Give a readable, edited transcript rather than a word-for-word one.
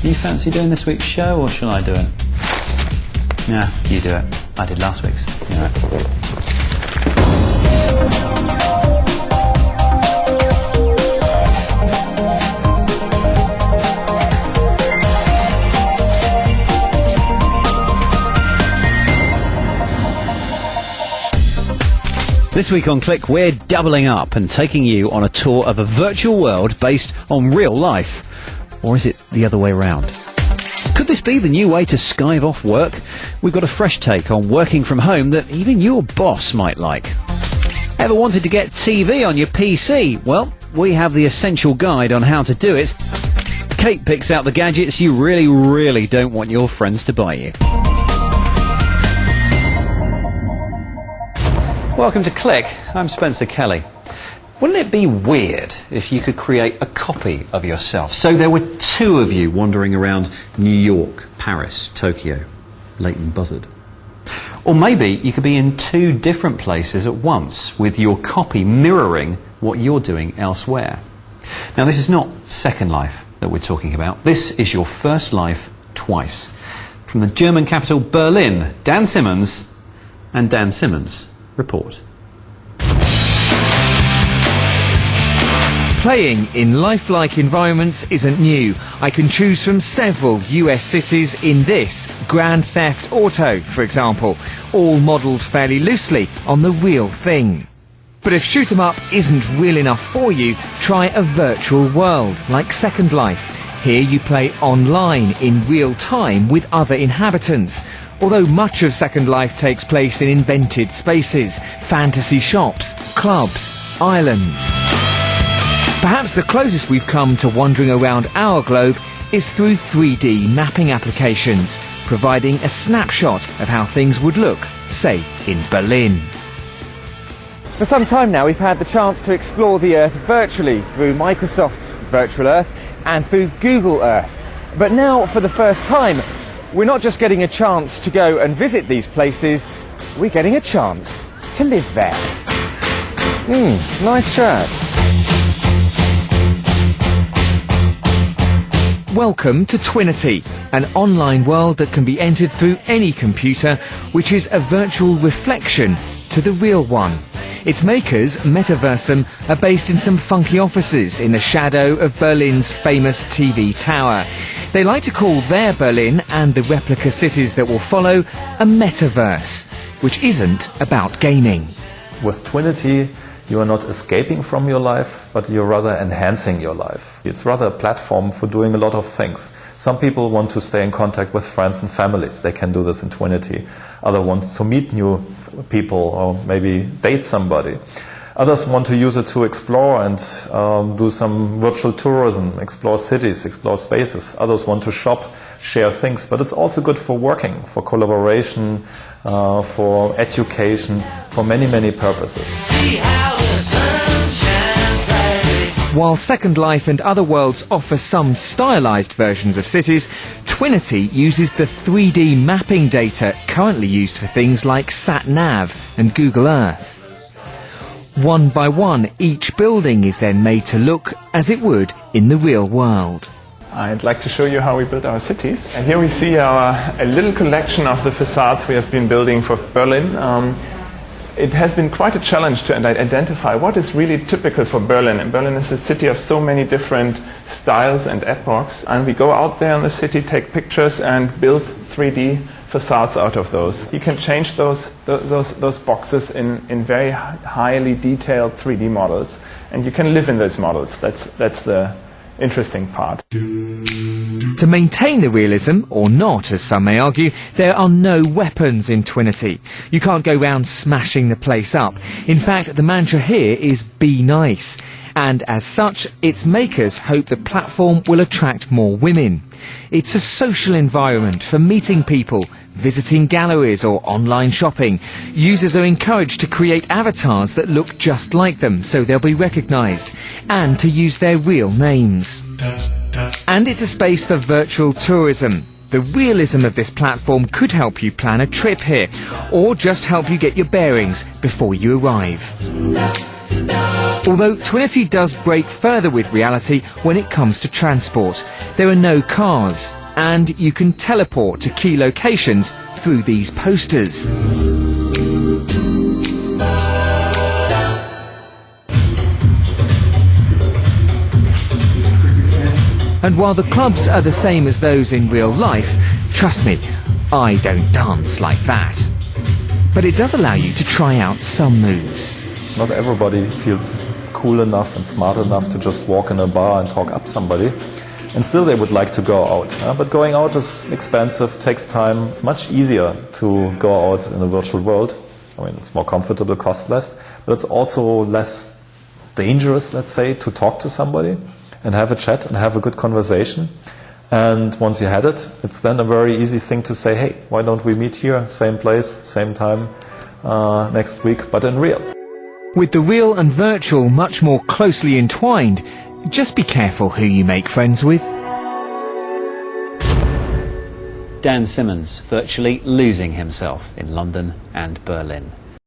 Do you fancy doing this week's show, or shall I do it? Nah, you do it. I did last week's. All right. This week on Click, we're doubling up and taking you on a tour of a virtual world based on real life. Or is it the other way around? Could this be the new way to skive off work? We've got a fresh take on working from home that even your boss might like. Ever wanted to get TV on your PC? Well, we have the essential guide on how to do it. Kate picks out the gadgets you really, really don't want your friends to buy you. Welcome to Click. I'm Spencer Kelly. Wouldn't it be weird if you could create a copy of yourself? So there were two of you wandering around New York, Paris, Tokyo, Leighton Buzzard. Or maybe you could be in two different places at once, with your copy mirroring what you're doing elsewhere. Now, this is not Second Life that we're talking about. This is your first life twice. From the German capital Berlin, Dan Simmons and Dan Simmons report. Playing in lifelike environments isn't new. I can choose from several US cities in this, Grand Theft Auto, for example, all modelled fairly loosely on the real thing. But if shoot 'em up isn't real enough for you, try a virtual world like Second Life. Here you play online in real time with other inhabitants. Although much of Second Life takes place in invented spaces, fantasy shops, clubs, islands. Perhaps the closest we've come to wandering around our globe is through 3D mapping applications, providing a snapshot of how things would look, say, in Berlin. For some time now, we've had the chance to explore the Earth virtually through Microsoft's Virtual Earth and through Google Earth. But now, for the first time, we're not just getting a chance to go and visit these places, we're getting a chance to live there. Nice shirt. Welcome to Twinity, an online world that can be entered through any computer, which is a virtual reflection to the real one. Its makers, Metaversum, are based in some funky offices in the shadow of Berlin's famous TV tower. They like to call their Berlin and the replica cities that will follow a metaverse, which isn't about gaming. With Twinity, you are not escaping from your life, but you're rather enhancing your life. It's rather a platform for doing a lot of things. Some people want to stay in contact with friends and families. They can do this in Twinity. Others want to meet new people or maybe date somebody. Others want to use it to explore and do some virtual tourism, explore cities, explore spaces. Others want to shop, share things. But it's also good for working, for collaboration, for education, for many, many purposes. While Second Life and other worlds offer some stylised versions of cities, Twinity uses the 3D mapping data currently used for things like SatNav and Google Earth. One by one, each building is then made to look as it would in the real world. I'd like to show you how we build our cities. And here we see a little collection of the facades we have been building for Berlin. It has been quite a challenge to identify what is really typical for Berlin. And Berlin is a city of so many different styles and epochs. And we go out there in the city, take pictures and build 3D facades out of those. You can change those boxes in very highly detailed 3D models. And you can live in those models. That's the interesting part. To maintain the realism, or not as some may argue, there are no weapons in Twinity. You can't go round smashing the place up. In fact, the mantra here is be nice. And as such, its makers hope the platform will attract more women. It's a social environment for meeting people, visiting galleries or online shopping. Users are encouraged to create avatars that look just like them, so they'll be recognised, and to use their real names. And it's a space for virtual tourism. The realism of this platform could help you plan a trip here, or just help you get your bearings before you arrive. Although Twinity does break further with reality when it comes to transport. There are no cars, and you can teleport to key locations through these posters. And while the clubs are the same as those in real life, trust me, I don't dance like that. But it does allow you to try out some moves. Not everybody feels cool enough and smart enough to just walk in a bar and talk up somebody. And still they would like to go out. But going out is expensive, takes time. It's much easier to go out in a virtual world. I mean, it's more comfortable, cost less. But it's also less dangerous, let's say, to talk to somebody and have a chat and have a good conversation. And once you had it, it's then a very easy thing to say, hey, why don't we meet here, same place, same time, next week, but in real. With the real and virtual much more closely entwined, just be careful who you make friends with. Dan Simmons virtually losing himself in London and Berlin.